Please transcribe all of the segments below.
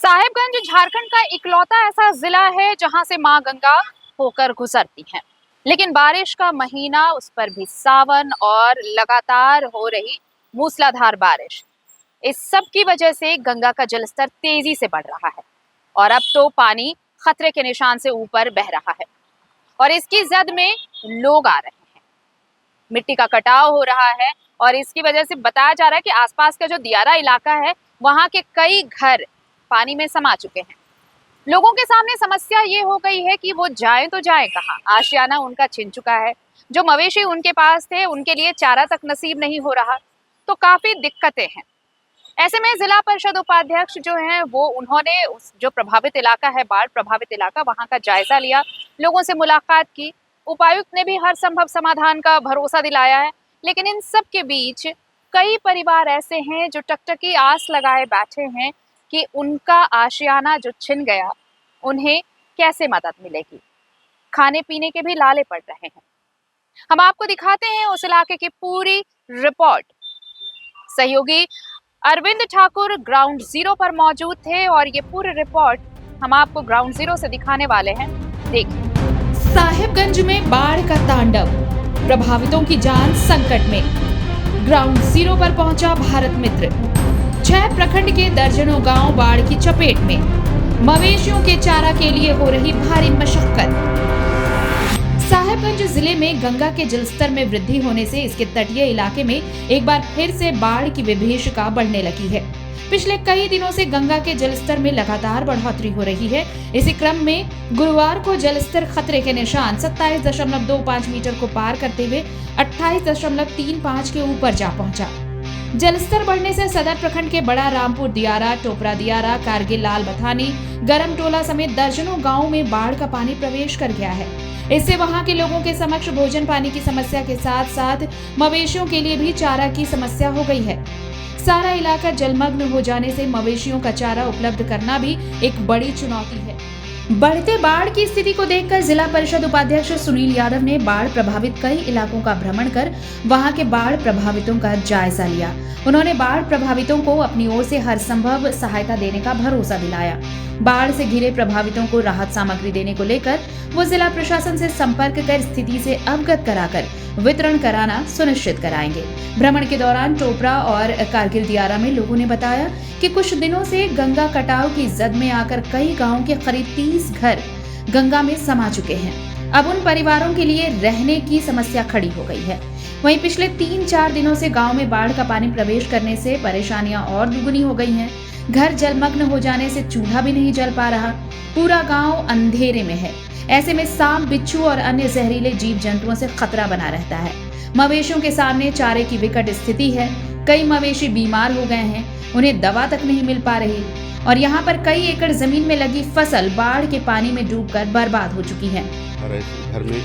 साहिबगंज झारखंड का इकलौता ऐसा जिला है जहां से मां गंगा होकर गुजरती हैं। लेकिन बारिश का महीना, उस पर भी सावन और लगातार हो रही मूसलाधार बारिश, इस सब की वजह से गंगा का जलस्तर तेजी से बढ़ रहा है और अब तो पानी खतरे के निशान से ऊपर बह रहा है और इसकी जद में लोग आ रहे हैं। मिट्टी का कटाव हो रहा है और इसकी वजह से बताया जा रहा है कि आसपास का जो दियारा इलाका है वहां के कई घर पानी में समा चुके हैं। लोगों के सामने समस्या ये हो गई है कि वो जाएं तो जाएं कहाँ। आशियाना उनका छिन चुका है, जो मवेशी उनके पास थे उनके लिए चारा तक नसीब नहीं हो रहा, तो काफी दिक्कतें हैं। ऐसे में जिला परिषद उपाध्यक्ष जो हैं वो उन्होंने उस जो प्रभावित इलाका है, बाढ़ प्रभावित इलाका, वहां का जायजा लिया, लोगों से मुलाकात की। उपायुक्त ने भी हर संभव समाधान का भरोसा दिलाया है। लेकिन इन सब के बीच कई परिवार ऐसे हैं जो टकटकी आस लगाए बैठे हैं कि उनका आशियाना जो छिन गया उन्हें कैसे मदद मिलेगी। खाने पीने के भी लाले पड़ रहे हैं। हम आपको दिखाते हैं उस इलाके की पूरी रिपोर्ट। सहयोगी अरविंद ठाकुर ग्राउंड जीरो पर मौजूद थे और ये पूरी रिपोर्ट हम आपको ग्राउंड जीरो से दिखाने वाले हैं। देखिए। साहिबगंज में बाढ़ का तांडव, प्रभावितों की जान संकट में। ग्राउंड जीरो पर पहुंचा भारत मित्र। 6 प्रखंड के दर्जनों गांव बाढ़ की चपेट में। मवेशियों के चारा के लिए हो रही भारी मशक्कत। साहिबगंज जिले में गंगा के जलस्तर में वृद्धि होने से इसके तटीय इलाके में एक बार फिर से बाढ़ की विभीषिका बढ़ने लगी है। पिछले कई दिनों से गंगा के जलस्तर में लगातार बढ़ोतरी हो रही है। इसी क्रम में गुरुवार को जलस्तर खतरे के निशान 27.25 मीटर को पार करते हुए 28.35 के ऊपर जा पहुंचा। जलस्तर बढ़ने से सदर प्रखंड के बड़ा रामपुर दियारा, टोपरा दियारा, कारगिल लाल बथानी, गरम टोला समेत दर्जनों गांवों में बाढ़ का पानी प्रवेश कर गया है। इससे वहां के लोगों के समक्ष भोजन पानी की समस्या के साथ साथ मवेशियों के लिए भी चारा की समस्या हो गई है। सारा इलाका जलमग्न हो जाने से मवेशियों का चारा उपलब्ध करना भी एक बड़ी चुनौती है। बढ़ते बाढ़ की स्थिति को देखकर जिला परिषद उपाध्यक्ष सुनील यादव ने बाढ़ प्रभावित कई इलाकों का भ्रमण कर वहां के बाढ़ प्रभावितों का जायजा लिया। उन्होंने बाढ़ प्रभावितों को अपनी ओर से हर संभव सहायता देने का भरोसा दिलाया। बाढ़ से घिरे प्रभावितों को राहत सामग्री देने को लेकर वो जिला प्रशासन से संपर्क कर स्थिति से अवगत कराकर वितरण कराना सुनिश्चित कराएंगे। भ्रमण के दौरान टोपरा और कारगिल दियारा में लोगों ने बताया कि कुछ दिनों से गंगा कटाव की जद में आकर कई गांवों के करीब 30 घर गंगा में समा चुके हैं। अब उन परिवारों के लिए रहने की समस्या खड़ी हो गई है। वहीं पिछले 3-4 दिनों से गांव में बाढ़ का पानी प्रवेश करने से परेशानियां और दुगुनी हो गई हैं। घर जलमग्न हो जाने से चूल्हा भी नहीं जल पा रहा। पूरा गांव अंधेरे में है। ऐसे में सांप, बिच्छू और अन्य जहरीले जीव जंतुओं से खतरा बना रहता है। मवेशियों के सामने चारे की विकट स्थिति है। कई मवेशी बीमार हो गए हैं, उन्हें दवा तक नहीं मिल पा रही और यहाँ पर कई एकड़ जमीन में लगी फसल बाढ़ के पानी में डूबकर बर्बाद हो चुकी है। घर में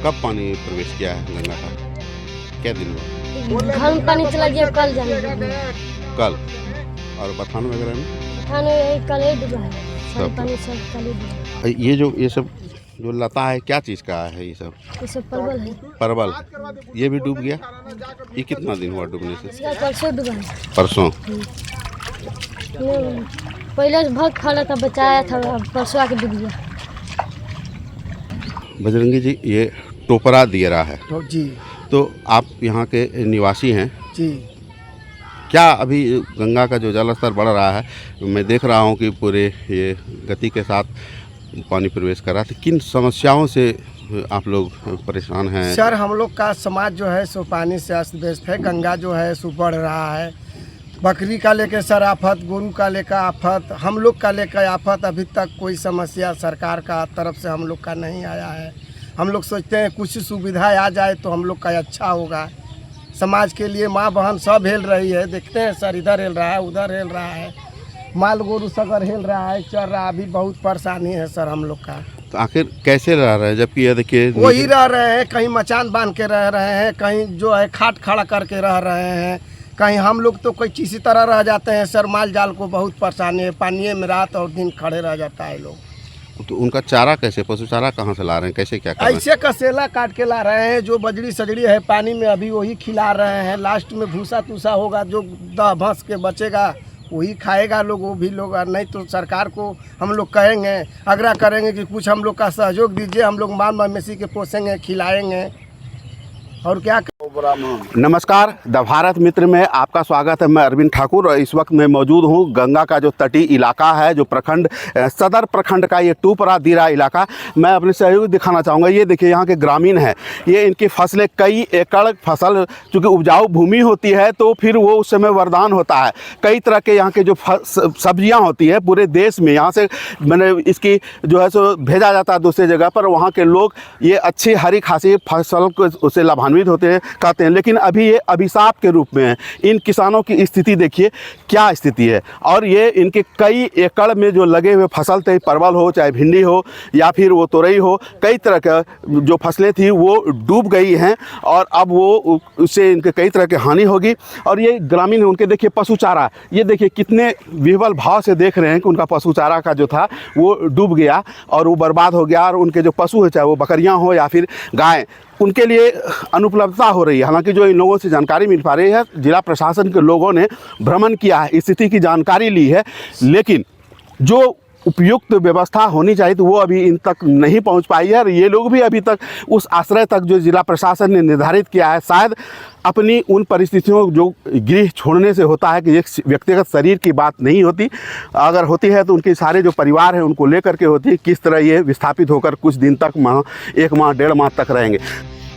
कब पानी प्रवेश किया है गंगा का? क्या दिन हुआ? घर में पानी चला गया कल जाने। कल और बथान वगैरह में? बथान कल ही डूबा है। सब पानी सब कल ही डूबा। ये सब जो लता है क्या चीज का है? ये सब परवल है। परवल ये भी डूब गया? ये कितना दिन हुआ डूबने से? परसों डूबा है। परसों? पहले बहुत खड़ा था, बचाया था, परसों आके डूब गया। बजरंगी जी, ये टोपरा दियारा है जी, तो आप यहाँ के निवासी हैं जी। क्या अभी गंगा का जो जलस्तर बढ़ रहा है, मैं देख रहा हूँ कि पूरे ये गति के साथ पानी प्रवेश कर रहा था, किन समस्याओं से आप लोग परेशान हैं? सर, हम लोग का समाज जो है सो पानी से अस्त व्यस्त है। गंगा जो है सो बढ़ रहा है। बकरी का लेकर सर आफत, गोरू का लेकर आफत, हम लोग का लेकर आफत। अभी तक कोई समस्या सरकार का तरफ से हम लोग का नहीं आया है। हम लोग सोचते हैं कुछ सुविधा आ जाए तो हम लोग का अच्छा होगा। समाज के लिए माँ बहन सब हिल रही है। देखते हैं सर, इधर हिल रहा है, उधर हिल रहा है, माल गोरू सगर हिल रहा है, चल रहा। अभी बहुत परेशानी है सर हम लोग का। तो आखिर कैसे रह रहे हैं? जबकि ये देखिए वही रह रहे हैं, कहीं मचान बांध के रह रहे हैं, कहीं जो है खाट खड़ा करके रह रहे हैं, कहीं हम लोग तो कोई किसी तरह रह जाते हैं सर। माल जाल को बहुत परेशानी है, पानी में रात और दिन खड़े रह जाता है लोग। तो उनका चारा कैसे, पशु चारा कहाँ से ला रहे हैं, कैसे क्या कर रहे हैं? ऐसे कसेला काट के ला रहे हैं, जो बजड़ी सजड़ी है पानी में अभी वही खिला रहे हैं। लास्ट में भूसा तूसा होगा, जो दह भंस के बचेगा वही खाएगा लोग, वो भी लोग। और नहीं तो सरकार को हम लोग कहेंगे, आग्रह करेंगे कि कुछ हम लोग का सहयोग दीजिए, हम लोग माल मवेशी के पोसेंगे, खिलाएंगे और क्या। नमस्कार, द भारत मित्र में आपका स्वागत है। मैं अरविंद ठाकुर और इस वक्त मैं मौजूद हूँ गंगा का जो तटीय इलाका है, जो प्रखंड सदर प्रखंड का ये टूपरा दीरा इलाका। मैं अपने सहयोग दिखाना चाहूँगा। ये देखिए यहाँ के ग्रामीण हैं, ये इनकी फसलें कई एकड़ फसल, चूँकि उपजाऊ भूमि होती है तो फिर वो उस समय वरदान होता है। कई तरह के यहाँ के जो सब्जियाँ होती है पूरे देश में, यहाँ से मैंने इसकी जो है सो भेजा जाता है दूसरी जगह पर। वहाँ के लोग ये अच्छी हरी खासी फसल को उससे लाभान्वित होते हैं, कहते हैं। लेकिन अभी ये अभिशाप के रूप में है। इन किसानों की स्थिति देखिए क्या स्थिति है। और ये इनके कई एकड़ में जो लगे हुए फसल थे, परवल हो चाहे भिंडी हो या फिर वो तोरई हो, कई तरह का जो फसलें थी वो डूब गई हैं और अब वो उससे इनके कई तरह की हानि होगी। और ये ग्रामीण उनके देखिए पशु चारा, ये देखिए कितने विह्वल भाव से देख रहे हैं कि उनका पशु चारा का जो था वो डूब गया और वो बर्बाद हो गया। और उनके जो पशु है, चाहे वो बकरियाँ हो या फिर गाय, उनके लिए अनुपलब्धता हो रही है। हालांकि जो इन लोगों से जानकारी मिल पा रही है, जिला प्रशासन के लोगों ने भ्रमण किया है, स्थिति की जानकारी ली है, लेकिन जो उपयुक्त व्यवस्था होनी चाहिए तो वो अभी इन तक नहीं पहुंच पाई है। और ये लोग भी अभी तक उस आश्रय तक जो जिला प्रशासन ने निर्धारित किया है, शायद अपनी उन परिस्थितियों जो गृह छोड़ने से होता है कि एक व्यक्तिगत शरीर की बात नहीं होती, अगर होती है तो उनके सारे जो परिवार हैं उनको लेकर के होती है। किस तरह ये विस्थापित होकर कुछ दिन तक, एक माह 1.5 माह तक रहेंगे।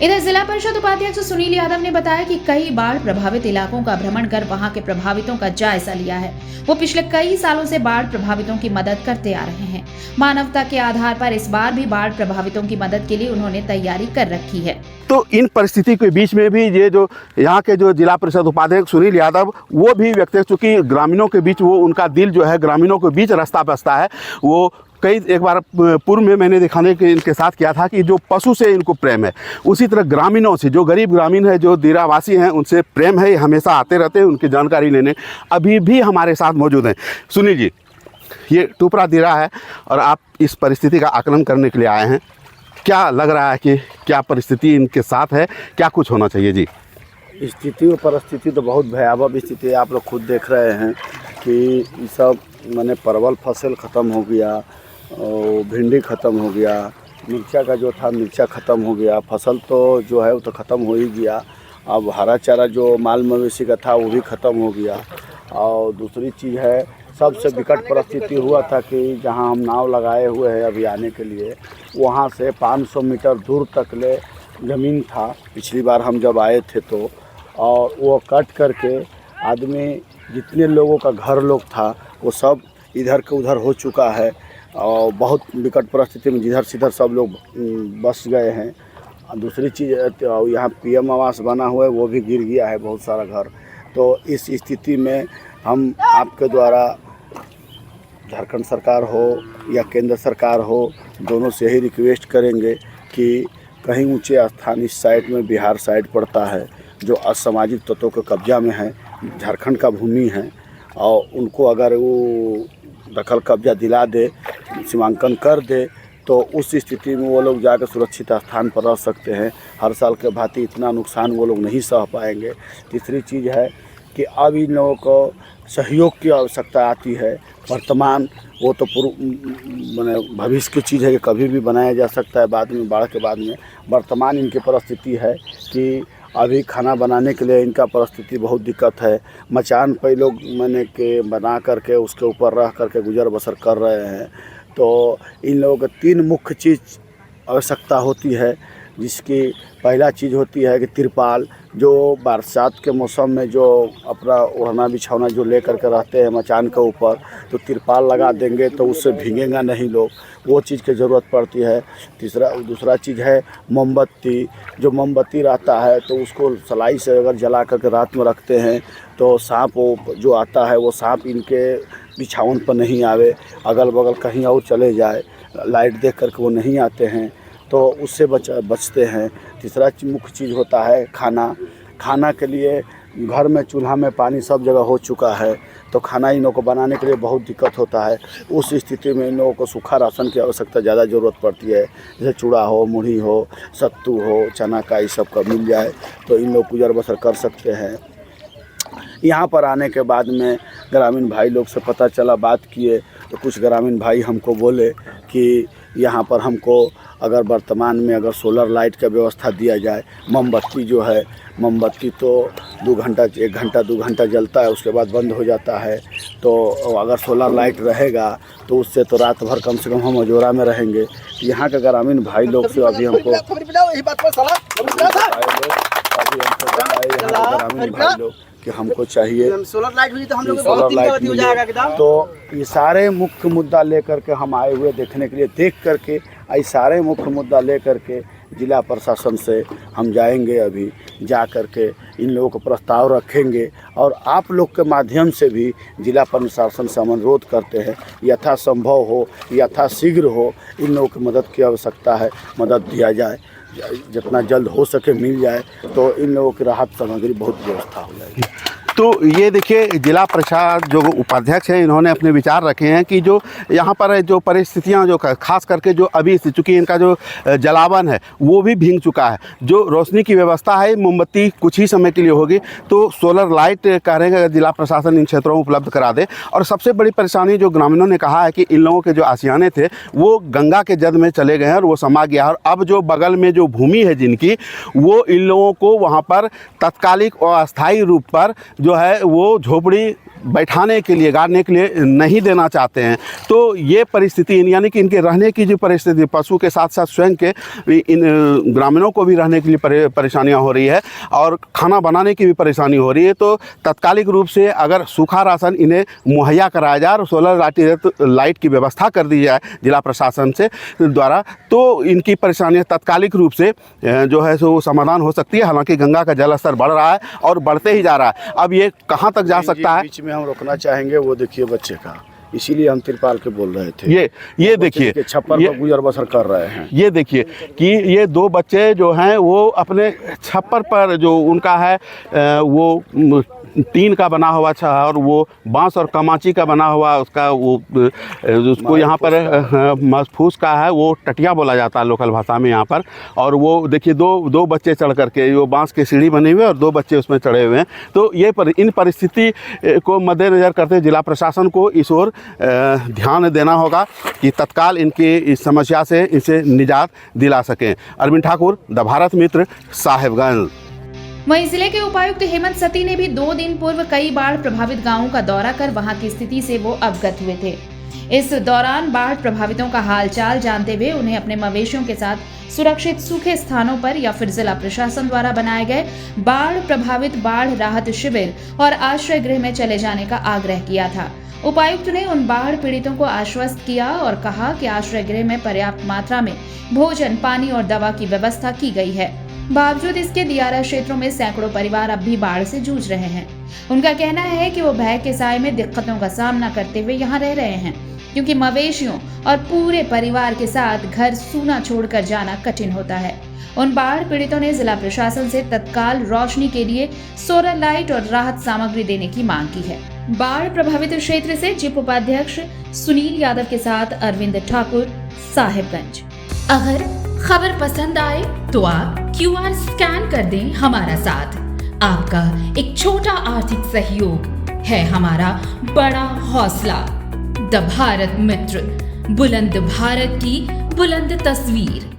इधर जिला परिषद उपाध्यक्ष सुनील यादव ने बताया कि कई बाढ़ प्रभावित इलाकों का भ्रमण कर वहां के प्रभावितों का जायजा लिया है। वो पिछले कई सालों से बाढ़ प्रभावितों की मदद करते आ रहे हैं। मानवता के आधार पर इस बार भी बाढ़ प्रभावितों की मदद के लिए उन्होंने तैयारी कर रखी है। तो इन परिस्थिति के बीच में भी ये जो यहाँ के जो जिला परिषद उपाध्यक्ष सुनील यादव, वो भी व्यक्ति, चूँकि ग्रामीणों के बीच वो उनका दिल जो है ग्रामीणों के बीच रास्ता बसता है। वो एक बार पूर्व में मैंने दिखाने के इनके साथ किया था कि जो पशु से इनको प्रेम है, उसी तरह ग्रामीणों से, जो गरीब ग्रामीण है, जो दीरावासी हैं, उनसे प्रेम है। हमेशा आते रहते हैं उनकी जानकारी लेने। अभी भी हमारे साथ मौजूद हैं। सुनील जी, ये टूपरा दीरा है और आप इस परिस्थिति का आकलन करने के लिए आए हैं। क्या लग रहा है कि क्या परिस्थिति इनके साथ है, क्या कुछ होना चाहिए? जी, स्थिति और परिस्थिति तो बहुत भयावह स्थिति है। आप लोग खुद देख रहे हैं कि ये सब मैंने परवल फसल ख़त्म हो गया और भिंडी ख़त्म हो गया, मिर्चा का जो था मिर्चा ख़त्म हो गया, फसल तो जो है वो तो ख़त्म हो ही गया। अब हरा चारा जो माल मवेशी का था वो भी ख़त्म हो गया। और दूसरी चीज़ है, सबसे विकट परिस्थिति हुआ था कि जहां हम नाव लगाए हुए हैं अभी आने के लिए, वहां से 500 मीटर दूर तक ले ज़मीन था पिछली बार हम जब आए थे तो, और वो कट करके आदमी, जितने लोगों का घर लोग था वो सब इधर के उधर हो चुका है। और बहुत विकट परिस्थिति में जिधर सिधर सब लोग बस गए हैं। दूसरी चीज़, यहाँ PM आवास बना हुआ है, वो भी गिर गया है बहुत सारा घर। तो इस स्थिति में हम आपके द्वारा झारखंड सरकार हो या केंद्र सरकार हो, दोनों से ही रिक्वेस्ट करेंगे कि कहीं ऊंचे स्थान इस साइड में बिहार साइड पड़ता है, जो असामाजिक तत्वों के कब्जा में है, झारखंड का भूमि है, और उनको अगर वो दखल कब्जा दिला दे, सीमांकन कर दे, तो उस स्थिति में वो लोग जाकर सुरक्षित स्थान पर रह सकते हैं। हर साल के भांति इतना नुकसान वो लोग नहीं सह पाएंगे। तीसरी चीज़ है कि अब इन लोगों को सहयोग की आवश्यकता आती है। वर्तमान वो तो मैंने भविष्य की चीज़ है कि कभी भी बनाया जा सकता है बाद में, बाढ़ के बाद में। वर्तमान इनकी परिस्थिति है कि अभी खाना बनाने के लिए इनका परिस्थिति बहुत दिक्कत है। मचान पे लोग मैंने के बना करके उसके ऊपर रह करके गुजर बसर कर रहे हैं। तो इन लोगों को 3 मुख्य चीज़ आवश्यकता होती है, जिसकी पहला चीज़ होती है कि तिरपाल, जो बरसात के मौसम में जो अपना ओढ़ना बिछौना जो ले करके रहते हैं मचान के ऊपर, तो तिरपाल लगा देंगे तो उससे भीगेगा नहीं लोग, वो चीज़ की ज़रूरत पड़ती है। दूसरा चीज़ है मोमबत्ती। जो मोमबत्ती रहता है तो उसको सलाई से अगर जला करके रात में रखते हैं तो सांप वो जो आता है वो सांप इनके बिछावन पर नहीं आवे, अगल बगल कहीं और चले जाए, लाइट देख करके वो नहीं आते हैं, तो उससे बचते हैं। तीसरा मुख्य चीज़ होता है खाना के लिए घर में चूल्हा में पानी सब जगह हो चुका है, तो खाना इन लोगों को बनाने के लिए बहुत दिक्कत होता है। उस स्थिति में इन लोगों को सूखा राशन की आवश्यकता ज़्यादा ज़रूरत पड़ती है। जैसे चूड़ा हो, मुढ़ी हो, सत्तू हो, चना का, ये सब का मिल जाए तो इन लोग गुजर बसर कर सकते हैं। यहाँ पर आने के बाद में ग्रामीण भाई लोग से पता चला, बात किए तो कुछ ग्रामीण भाई हमको बोले कि यहाँ पर हमको अगर वर्तमान में अगर सोलर लाइट का व्यवस्था दिया जाए, मोमबत्ती जो है, मोमबत्ती तो 2 घंटा 1 घंटा 2 घंटा जलता है, उसके बाद बंद हो जाता है। तो अगर सोलर लाइट रहेगा तो उससे तो रात भर कम से कम हम अजोरा में रहेंगे। यहाँ के ग्रामीण भाई लोग से अभी हमको ग्रामीण भाई लोग कि हमको चाहिए सोलर लाइट हुई तो हम लोग सोलर लाइट मिल जाएगा। तो ये सारे मुख्य मुद्दा लेकर के हम आए हुए देखने के लिए, देख करके ये सारे मुख्य मुद्दा लेकर के जिला प्रशासन से हम जाएंगे। अभी जा कर के इन लोगों को प्रस्ताव रखेंगे और आप लोग के माध्यम से भी जिला प्रशासन से हम अनुरोध करते हैं यथासंभव हो, यथाशीघ्र हो, इन लोगों की मदद की आवश्यकता है, मदद दिया जाए, जितना जल्द हो सके मिल जाए तो इन लोगों की राहत सामग्री बहुत व्यवस्था हो जाएगी। तो ये देखिए जिला प्रशासन जो उपाध्यक्ष हैं, इन्होंने अपने विचार रखे हैं कि जो यहाँ पर जो परिस्थितियाँ जो खास करके जो अभी चूँकि इनका जो जलावन है वो भी भीग चुका है, जो रोशनी की व्यवस्था है मोमबत्ती कुछ ही समय के लिए होगी, तो सोलर लाइट कह रहे हैं जिला प्रशासन इन क्षेत्रों में उपलब्ध करा दे। और सबसे बड़ी परेशानी जो ग्रामीणों ने कहा है कि इन लोगों के जो आशियाने थे वो गंगा के जद में चले गए हैं और वो समा गया है, और अब जो बगल में जो भूमि है जिनकी, वो इन लोगों को वहाँ पर तात्कालिक और अस्थायी रूप पर जो है वो झोपड़ी बैठाने के लिए, गाड़ने के लिए नहीं देना चाहते हैं। तो ये परिस्थिति यानी कि इनके रहने की जो परिस्थिति, पशु के साथ साथ स्वयं के इन ग्रामीणों को भी रहने के लिए परेशानियां हो रही है और खाना बनाने की भी परेशानी हो रही है। तो तात्कालिक रूप से अगर सूखा राशन इन्हें मुहैया कराया जाए और सोलर लाइट की व्यवस्था कर दी जाए जिला प्रशासन से द्वारा, तो इनकी परेशानियाँ तात्कालिक रूप से जो है सो समाधान हो सकती है। हालाँकि गंगा का जल स्तर बढ़ रहा है और बढ़ते ही जा रहा है, अब ये कहाँ तक जा सकता है हम रोकना चाहेंगे। वो देखिए बच्चे का, इसीलिए हम तिरपाल के बोल रहे थे। ये देखिए छप्पर पर गुजर बसर कर रहे हैं। ये देखिए कि ये 2 बच्चे जो हैं वो अपने छप्पर पर जो उनका है वो टीन का बना हुआ था और वो बांस और कमाची का बना हुआ उसका वो उसको यहाँ पर महफूस का है, वो टटिया बोला जाता है लोकल भाषा में यहाँ पर। और वो देखिए दो बच्चे चढ़ करके, वो बांस की सीढ़ी बनी हुई है और 2 बच्चे उसमें चढ़े हुए हैं। तो ये इन परिस्थिति को मद्देनज़र करते जिला प्रशासन को इस ओर ध्यान देना होगा कि तत्काल इनकी इस समस्या से इसे निजात दिला सकें। अरविंद ठाकुर, द भारत मित्र, साहेबगंज। वहीं जिले के उपायुक्त हेमंत सती ने भी 2 दिन पूर्व कई बाढ़ प्रभावित गांवों का दौरा कर वहां की स्थिति से वो अवगत हुए थे। इस दौरान बाढ़ प्रभावितों का हालचाल जानते हुए उन्हें अपने मवेशियों के साथ सुरक्षित सूखे स्थानों पर या फिर जिला प्रशासन द्वारा बनाए गए बाढ़ प्रभावित बाढ़ राहत शिविर और आश्रय गृह में चले जाने का आग्रह किया था। उपायुक्त ने उन बाढ़ पीड़ितों को आश्वस्त किया और कहा कि आश्रय गृह में पर्याप्त मात्रा में भोजन, पानी और दवा की व्यवस्था की गई है। बावजूद इसके दियारा क्षेत्रों में सैकड़ों परिवार अब भी बाढ़ से जूझ रहे हैं। उनका कहना है कि वो भय के साए में दिक्कतों का सामना करते हुए यहाँ रह रहे हैं, क्योंकि मवेशियों और पूरे परिवार के साथ घर सूना छोड़कर जाना कठिन होता है। उन बाढ़ पीड़ितों ने जिला प्रशासन से तत्काल रोशनी के लिए सोलर लाइट और राहत सामग्री देने की मांग की है। बाढ़ प्रभावित क्षेत्र से जिप उपाध्यक्ष सुनील यादव के साथ अरविंद ठाकुर, साहेबगंज। अगर खबर पसंद आए तो आप QR स्कैन कर दें हमारा साथ। आपका एक छोटा आर्थिक सहयोग है हमारा बड़ा हौसला। द भारत मित्र, बुलंद भारत की बुलंद तस्वीर।